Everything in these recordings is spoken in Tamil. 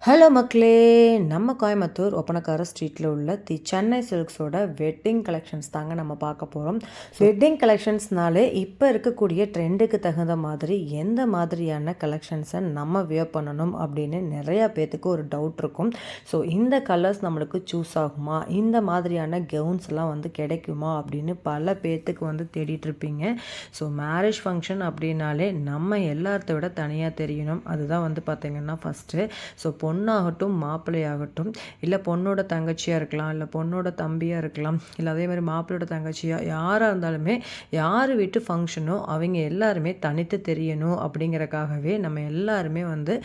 ஹலோ மக்களே, நம்ம கோயம்புத்தூர் ஒப்பனக்கார ஸ்ட்ரீட்டில் உள்ள சென்னை சில்க்ஸோட வெட்டிங் கலெக்ஷன்ஸ் தாங்க நம்ம பார்க்க போகிறோம். வெட்டிங் கலெக்ஷன்ஸ்னாலே இப்போ இருக்கக்கூடிய ட்ரெண்டுக்கு தகுந்த மாதிரி எந்த மாதிரியான கலெக்ஷன்ஸை நம்ம வியர் பண்ணணும் அப்படின்னு நிறையா பேர்த்துக்கு ஒரு டவுட் இருக்கும். ஸோ இந்த கலர்ஸ் நம்மளுக்கு சூஸ் ஆகுமா, இந்த மாதிரியான கவுன்ஸ்லாம் வந்து கிடைக்குமா அப்படின்னு பல பேர்த்துக்கு வந்து தேடிட்டுருப்பீங்க. ஸோ மேரேஜ் ஃபங்க்ஷன் அப்படின்னாலே நம்ம எல்லாத்த விட தனியாக தெரியணும். அதுதான் வந்து பார்த்திங்கன்னா ஃபஸ்ட்டு. ஸோ பொண்ணாகட்டும் மாப்பிள்ளையாகட்டும், இல்லை பொண்ணோட தங்கச்சியாக இருக்கலாம், இல்லை பொண்ணோட தம்பியாக இருக்கலாம், இல்லை அதே மாதிரி மாப்பிள்ளையோட தங்கச்சியாக யாராக இருந்தாலுமே யார் வீட்டு ஃபங்க்ஷனோ அவங்க எல்லாருமே தனித்து தெரியணும் அப்படிங்கிறக்காகவே நம்ம எல்லாருமே வந்து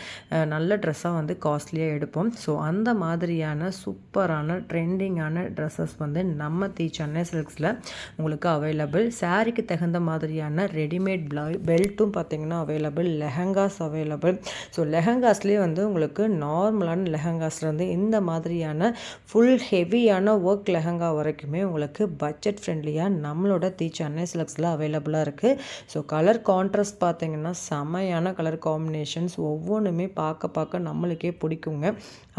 நல்ல ட்ரெஸ்ஸாக வந்து காஸ்ட்லியாக எடுப்போம். ஸோ அந்த மாதிரியான சூப்பரான ட்ரெண்டிங்கான ட்ரெஸ்ஸஸ் வந்து நம்ம சென்னை சில்க்ஸில் உங்களுக்கு அவைலபிள். சாரீக்கு தகுந்த மாதிரியான ரெடிமேட் பெல்ட்டும் பார்த்திங்கன்னா அவைலபிள், லெஹங்காஸ் அவைலபிள். ஸோ லெஹங்காஸ்லேயே வந்து உங்களுக்கு நார்மலான லெஹங்காஸ்லேருந்து இந்த மாதிரியான ஃபுல் ஹெவியான ஒர்க் லெஹங்கா வரைக்குமே உங்களுக்கு பட்ஜெட் ஃப்ரெண்ட்லியாக நம்மளோட சென்னை சில்க்ஸில் அவைலபிளாக இருக்குது. ஸோ கலர் கான்ட்ராஸ்ட் பார்த்திங்கன்னா செமையான கலர் காம்பினேஷன்ஸ், ஒவ்வொன்றுமே பார்க்க நம்மளுக்கே பிடிக்குங்க.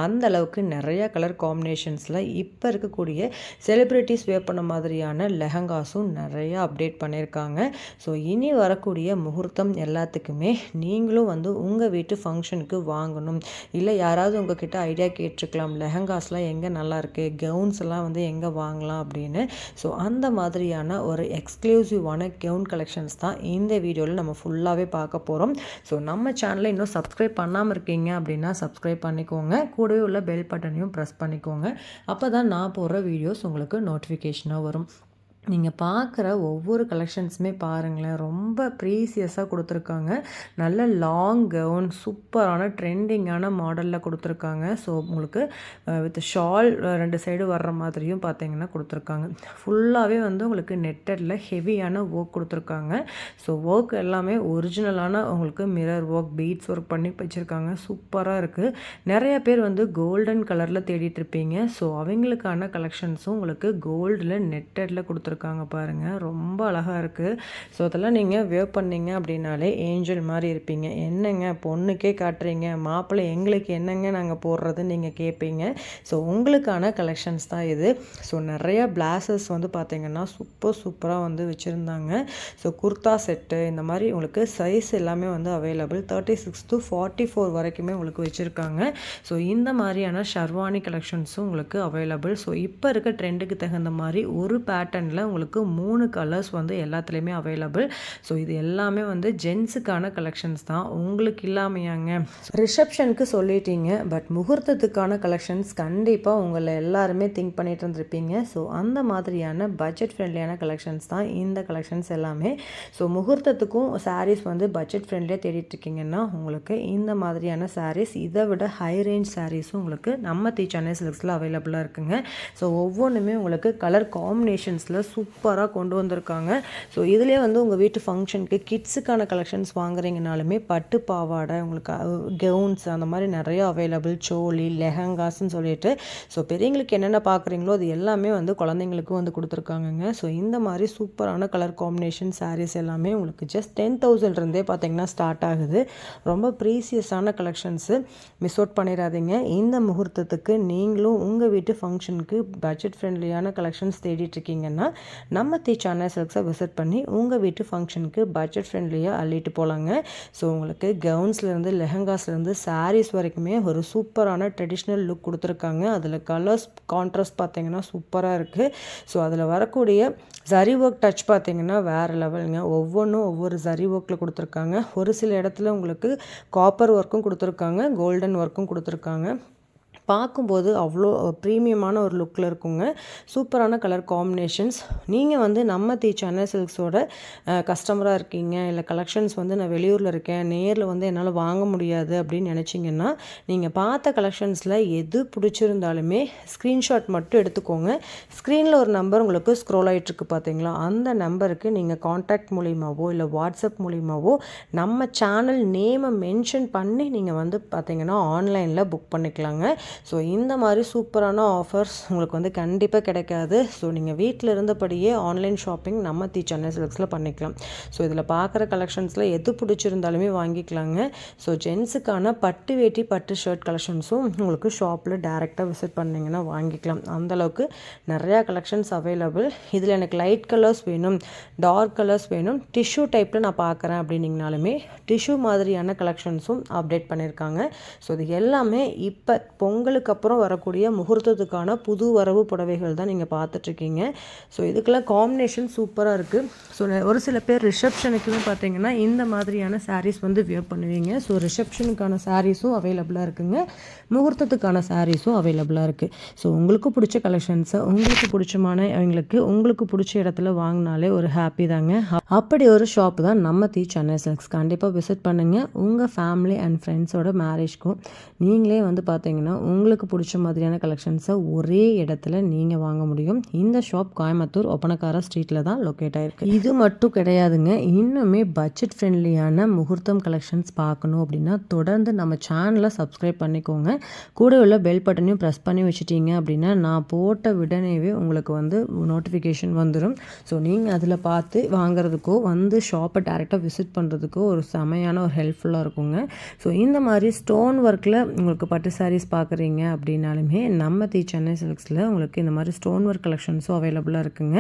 அந்த அளவுக்கு நிறையா கலர் காம்பினேஷன்ஸில் இப்போ இருக்கக்கூடிய செலிப்ரிட்டிஸ் வேர் பண்ண மாதிரியான லெஹங்காஸும் நிறையா அப்டேட் பண்ணியிருக்காங்க. ஸோ இனி வரக்கூடிய முகூர்த்தம் எல்லாத்துக்குமே நீங்களும் வந்து உங்கள் வீட்டு ஃபங்க்ஷனுக்கு வாங்கணும், இல்லை யாராவது உங்ககிட்ட ஐடியா கேட்டிருக்கலாம் லெஹங்காஸ்லாம் எங்கே நல்லாயிருக்கு, கவுன்ஸ் எல்லாம் வந்து எங்கே வாங்கலாம் அப்படின்னு. ஸோ அந்த மாதிரியான ஒரு எக்ஸ்க்ளூசிவான கவுன் கலெக்ஷன்ஸ் தான் இந்த வீடியோவில் நம்ம ஃபுல்லாகவே பார்க்க போகிறோம். ஸோ நம்ம சேனலை இன்னும் சப்ஸ்கிரைப் பண்ணாமல் இருக்கீங்க அப்படின்னா சப்ஸ்கிரைப் பண்ணிக்கோங்க, கூடவே உள்ள பெல் பட்டனையும் ப்ரெஸ் பண்ணிக்கோங்க. அப்போ தான் நான் போடுற வீடியோஸ் உங்களுக்கு நோட்டிஃபிகேஷனாக வரும். நீங்கள் பார்க்குற ஒவ்வொரு கலெக்ஷன்ஸுமே பாருங்களேன், ரொம்ப ப்ரீசியஸாக கொடுத்துருக்காங்க. நல்ல லாங் கவுன் சூப்பரான ட்ரெண்டிங்கான மாடலில் கொடுத்துருக்காங்க. ஸோ உங்களுக்கு வித் ஷால் ரெண்டு சைடு வர்ற மாதிரியும் பார்த்தீங்கன்னா கொடுத்துருக்காங்க. ஃபுல்லாகவே வந்து உங்களுக்கு நெட்டடில் ஹெவியான ஒர்க் கொடுத்துருக்காங்க. ஸோ ஒர்க் எல்லாமே ஒரிஜினலான உங்களுக்கு மிரர் ஒர்க், பீட்ஸ் ஒர்க் பண்ணி வச்சுருக்காங்க. சூப்பராக இருக்குது. நிறைய பேர் வந்து கோல்டன் கலரில் தேடிட்டு இருப்பீங்க. ஸோ அவங்களுக்கான கலெக்ஷன்ஸும் உங்களுக்கு கோல்டில் நெட்டடில் கொடுத்துருக்காங்க. பாருங்கள், ரொம்ப அழகாக இருக்குது. ஸோ அதெல்லாம் நீங்கள் வேர் பண்ணிங்க அப்படின்னாலே ஏஞ்சல் மாதிரி இருப்பீங்க. என்னங்க பொண்ணுக்கே காட்டுறீங்க, மாப்பிள்ளை எங்களுக்கு என்னங்க நாங்கள் போடுறதுன்னு நீங்கள் கேட்பீங்க. ஸோ உங்களுக்கான கலெக்ஷன்ஸ் தான் இது. ஸோ நிறையா பிளாசஸ் வந்து பார்த்திங்கன்னா சூப்பராக வந்து வச்சுருந்தாங்க. ஸோ குர்தா செட்டு இந்த மாதிரி உங்களுக்கு சைஸ் எல்லாமே வந்து அவைலபிள். 36 to 44 வரைக்குமே உங்களுக்கு வச்சுருக்காங்க. ஸோ இந்த மாதிரியான ஷர்வானி கலெக்ஷன்ஸும் உங்களுக்கு அவைலபிள். ஸோ இப்போ இருக்க ட்ரெண்டுக்கு தகுந்த மாதிரி ஒரு பேட்டர்னில் உங்களுக்கு 3 கலர்ஸ் வந்து எல்லாத்துலேயுமே அவைலபிள். ஸோ இது எல்லாமே வந்து ஜென்ஸுக்கான கலெக்ஷன்ஸ் தான், உங்களுக்கு இல்லாமையாங்க. ரிசப்ஷனுக்கு சொல்லிட்டீங்க, பட் முகூர்த்தத்துக்கான கலெக்ஷன்ஸ் கண்டிப்பாக உங்களை எல்லாருமே திங்க் பண்ணிட்டு இருந்திருப்பீங்க. ஸோ அந்த மாதிரியான பட்ஜெட் ஃப்ரெண்ட்லியான கலெக்ஷன்ஸ் தான் இந்த கலெக்ஷன்ஸ் எல்லாமே. ஸோ முகூர்த்தத்துக்கும் சாரீஸ் வந்து பட்ஜெட் ஃப்ரெண்ட்லியாக தேடிட்டு இருக்கீங்கன்னா உங்களுக்கு இந்த மாதிரியான சாரீஸ், இதை விட ஹை ரேஞ்ச் சாரீஸும் உங்களுக்கு நம்ம சென்னை சில்க்ஸில் அவைலபிளாக இருக்குங்க. ஸோ ஒவ்வொன்றுமே உங்களுக்கு கலர் காம்பினேஷன்ஸில் சூப்பராக கொண்டு வந்திருக்காங்க. ஸோ இதிலே வந்து உங்கள் வீட்டு ஃபங்க்ஷனுக்கு கிட்ஸுக்கான கலெக்ஷன்ஸ் வாங்குறீங்கனாலுமே பட்டு பாவாடை, உங்களுக்கு கவுன்ஸ் அந்த மாதிரி நிறைய அவைலபிள், சோலி, லெஹங்காஸ்ன்னு சொல்லிட்டு. ஸோ பெரியவங்களுக்கு என்னென்ன பார்க்குறீங்களோ அது எல்லாமே வந்து குழந்தைங்களுக்கும் வந்து கொடுத்துருக்காங்கங்க. ஸோ இந்த மாதிரி சூப்பரான கலர் காம்பினேஷன் சாரீஸ் எல்லாமே உங்களுக்கு ஜஸ்ட் 10,000 இருந்தே பார்த்தீங்கன்னா ஸ்டார்ட் ஆகுது. ரொம்ப ப்ரீசியஸான கலெக்ஷன்ஸு, மிஸ் அவுட் பண்ணிடாதீங்க. இந்த முகூர்த்தத்துக்கு நீங்களும் உங்கள் வீட்டு ஃபங்க்ஷனுக்கு பட்ஜெட் ஃப்ரெண்ட்லியான கலெக்ஷன்ஸ் தேடிட்டுருக்கீங்கன்னா நம்ம சென்னை சில்க்ஸை விசிட் பண்ணி உங்கள் வீட்டு ஃபங்க்ஷனுக்கு பட்ஜெட் ஃப்ரெண்ட்லியாக அள்ளிட்டு போகலாங்க. ஸோ உங்களுக்கு கவுன்ஸ்லேருந்து லெஹங்காஸ்லேருந்து சாரீஸ் வரைக்குமே ஒரு சூப்பரான ட்ரெடிஷ்னல் லுக் கொடுத்துருக்காங்க. அதில் கலர்ஸ் கான்ட்ராஸ்ட் பார்த்திங்கன்னா சூப்பராக இருக்குது. ஸோ அதில் வரக்கூடிய ஜரி ஒர்க் டச் பார்த்திங்கன்னா வேறு லெவலுங்க. ஒவ்வொன்றும் ஒவ்வொரு ஜரி ஒர்க்கில் கொடுத்துருக்காங்க. ஒரு சில இடத்துல உங்களுக்கு காப்பர் ஒர்க்கும் கொடுத்துருக்காங்க, கோல்டன் ஒர்க்கும் கொடுத்துருக்காங்க. பார்க்கும்போது அவ்வளோ ப்ரீமியமான ஒரு லுக்கில் இருக்குங்க. சூப்பரான கலர் காம்பினேஷன்ஸ். நீங்கள் வந்து நம்ம சென்னை சில்க்ஸோட கஸ்டமராக இருக்கீங்க, இல்லை கலெக்ஷன்ஸ் வந்து நான் வெளியூரில் இருக்கேன், நேரில் வந்து என்னால் வாங்க முடியாது அப்படின்னு நினச்சிங்கன்னா நீங்கள் பார்த்த கலெக்ஷன்ஸில் எது பிடிச்சிருந்தாலுமே ஸ்க்ரீன்ஷாட் மட்டும் எடுத்துக்கோங்க. ஸ்க்ரீனில் ஒரு நம்பர் உங்களுக்கு ஸ்க்ரோல் ஆகிட்டுருக்கு பார்த்தீங்களா, அந்த நம்பருக்கு நீங்கள் கான்டாக்ட் மூலிமாவோ இல்லை வாட்ஸ்அப் மூலிமாவோ நம்ம சேனல் நேமை மென்ஷன் பண்ணி நீங்கள் வந்து பார்த்தீங்கன்னா ஆன்லைனில் புக் பண்ணிக்கலாங்க. ஸோ இந்த மாதிரி சூப்பரான ஆஃபர்ஸ் உங்களுக்கு வந்து கண்டிப்பாக கிடைக்காது. ஸோ நீங்கள் வீட்டில் இருந்தபடியே ஆன்லைன் ஷாப்பிங் நம்ம சென்னை சில்க்ஸில் பண்ணிக்கலாம். ஸோ இதில் பார்க்குற கலெக்ஷன்ஸில் எது பிடிச்சிருந்தாலுமே வாங்கிக்கலாங்க. ஸோ ஜென்ஸுக்கான பட்டு வேட்டி பட்டு ஷர்ட் கலெக்ஷன்ஸும் உங்களுக்கு ஷாப்பில் டேரெக்டாக விசிட் பண்ணிங்கன்னா வாங்கிக்கலாம். அந்தளவுக்கு நிறையா கலெக்ஷன்ஸ் அவைலபிள். இதில் எனக்கு லைட் கலர்ஸ் வேணும், டார்க் கலர்ஸ் வேணும், டிஷ்யூ டைப்பில் நான் பார்க்குறேன் அப்படின்னிங்கனாலுமே டிஷ்யூ மாதிரியான கலெக்ஷன்ஸும் அப்டேட் பண்ணியிருக்காங்க. ஸோ இது எல்லாமே இப்போ பொங்கலுக்கு அப்புறம் வரக்கூடிய முகூர்த்தத்துக்கான புது வரவு புடவைகள் தான் நீங்கள் பார்த்துட்ருக்கீங்க. ஸோ இதுக்கெல்லாம் காம்பினேஷன் சூப்பராக இருக்குது. ஸோ ஒரு சில பேர் ரிசப்ஷனுக்குமே பார்த்தீங்கன்னா இந்த மாதிரியான சாரீஸ் வந்து வியர் பண்ணுவீங்க. ஸோ ரிசப்ஷனுக்கான சாரீஸும் அவைலபிளாக இருக்குங்க, முகூர்த்தத்துக்கான சாரீஸும் அவைலபிளாக இருக்குது. ஸோ உங்களுக்கு பிடிச்ச கலெக்ஷன்ஸை உங்களுக்கு உங்களுக்கு பிடிச்ச இடத்துல வாங்கினாலே ஒரு ஹாப்பி தாங்க. அப்படி ஒரு ஷாப் தான் நம்ம சென்னை சில்க்ஸ். கண்டிப்பாக விசிட் பண்ணுங்கள். உங்கள் ஃபேமிலி அண்ட் ஃப்ரெண்ட்ஸோட மேரேஜ்க்கும் நீங்களே வந்து பார்த்தீங்கன்னா உங்களுக்கு பிடிச்ச மாதிரியான கலெக்ஷன்ஸை ஒரே இடத்துல நீங்கள் வாங்க முடியும். இந்த ஷாப் கோயம்புத்தூர் ஒப்பனக்கார ஸ்ட்ரீட்டில் தான் லொக்கேட் ஆகிருக்கு. இது மட்டும் கிடையாதுங்க, இன்னுமே பட்ஜெட் ஃப்ரெண்ட்லியான முகூர்த்தம் கலெக்ஷன்ஸ் பார்க்கணும் அப்படின்னா தொடர்ந்து நம்ம சேனலை சப்ஸ்கிரைப் பண்ணிக்கோங்க. கூட உள்ள பெல் பட்டனையும் ப்ரெஸ் பண்ணி வச்சுட்டீங்க அப்படின்னா நான் போட்ட உடனேவே உங்களுக்கு வந்து நோட்டிஃபிகேஷன் வந்துடும். ஸோ நீங்கள் அதில் பார்த்து வாங்குறதுக்கோ வந்து ஷாப்பை டேரெக்டாக விசிட் பண்ணுறதுக்கோ ஒரு செமையான ஒரு ஹெல்ப்ஃபுல்லாக இருக்குங்க. ஸோ இந்த மாதிரி ஸ்டோன் ஒர்க்கில் உங்களுக்கு பட்டு சாரீஸ் பார்க்குறீங்க அப்படின்னாலுமே நம்ம சென்னை சில்க்ஸில் உங்களுக்கு இந்த மாதிரி ஸ்டோன் ஒர்க் கலெக்ஷன்ஸும் அவைலபிளாக இருக்குங்க.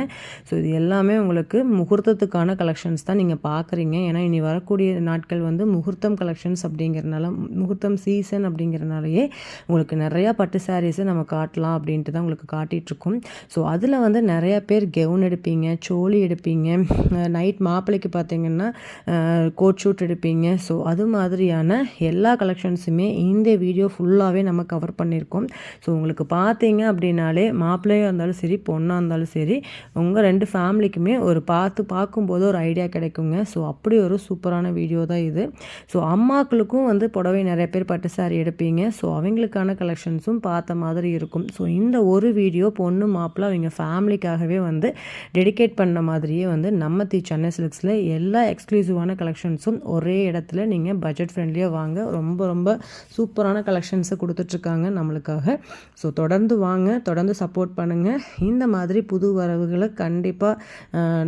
ஸோ இது எல்லாமே உங்களுக்கு முகூர்த்தத்துக்கான கலெக்ஷன்ஸ் தான் நீங்கள் பார்க்குறீங்க. ஏன்னா இனி வரக்கூடிய நாட்கள் வந்து முகூர்த்தம் கலெக்ஷன்ஸ் அப்படிங்கிறனால, முகூர்த்தம் சீசன் அப்படிங்கிறனாலேயே உங்களுக்கு நிறையா பட்டு சாரீஸை நம்ம காட்டலாம் அப்படின்ட்டு தான் உங்களுக்கு காட்டிகிட்ருக்கோம். ஸோ அதில் வந்து நிறையா பேர் கெவுன் எடுப்பீங்க, சோலி எடுப்பீங்க, நைட் மாப்பிள்ளைக்கு பார்த்தீங்கன்னா கோட் ஷூட் எடுப்பீங்க. ஸோ அது மாதிரியான எல்லா கலெக்ஷன்ஸுமே இந்த வீடியோ ஃபுல்லாகவே நம்ம கவர் பண்ணியிருக்கோம். ஸோ உங்களுக்கு பார்த்தீங்க அப்படின்னாலே மாப்பிள்ளையாக இருந்தாலும் சரி, பொண்ணாக இருந்தாலும் சரி, உங்கள் ரெண்டு ஃபேமிலிக்குமே ஒரு பார்க்கும்போது ஒரு ஐடியா கிடைக்குங்க. ஸோ அப்படி ஒரு சூப்பரான வீடியோ தான் இது. ஸோ அம்மாக்களுக்கும் வந்து புடவை நிறைய பேர் பட்டு சாரி எடுப்பீங்க. ஸோ அவங்களுக்கான கலெக்ஷன்ஸும் பார்த்த மாதிரி இருக்கும். ஸோ இந்த ஒரு வீடியோ பொண்ணு மாப்பிள்ளை அவங்க ஃபேமிலிக்காகவே வந்து டெடிகேட் பண்ண மாதிரியே வந்து நம்ம சென்னை சில்க்ஸில் எல்லா எக்ஸ்க்ளூசிவான கலெக்ஷன்ஸும் ஒரே இடத்துல நீங்கள் பட்ஜெட் ஃப்ரெண்ட்லியாக வாங்க ரொம்ப ரொம்ப சூப்பரான கலெக்ஷன்ஸை கொடுத்துட்ருக்காங்க நம்மளுக்காக. ஸோ தொடர்ந்து வாங்க, தொடர்ந்து சப்போர்ட் பண்ணுங்கள். இந்த மாதிரி புது வரவுகளை கண்டிப்பாக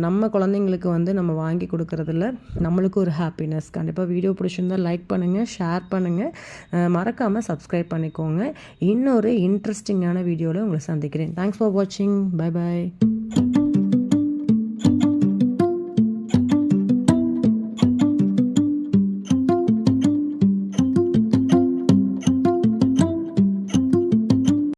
நம்ம குழந்தைங்களுக்கு வந்து நம்ம வாங்கி கொடுக்குறதுல நம்மளுக்கு ஒரு ஹாப்பினஸ். கண்டிப்பாக வீடியோ பிடிச்சிருந்தால் லைக் பண்ணுங்கள், ஷேர் பண்ணுங்கள், மறக்காமல் சப்ஸ்கிரைப் பண்ணிக்கோங்க. இன்னொரு இன்ட்ரெஸ்டிங்கான வீடியோவில் உங்களை சந்திக்கிறேன். தேங்க்ஸ் ஃபார் வாட்சிங். Bye bye.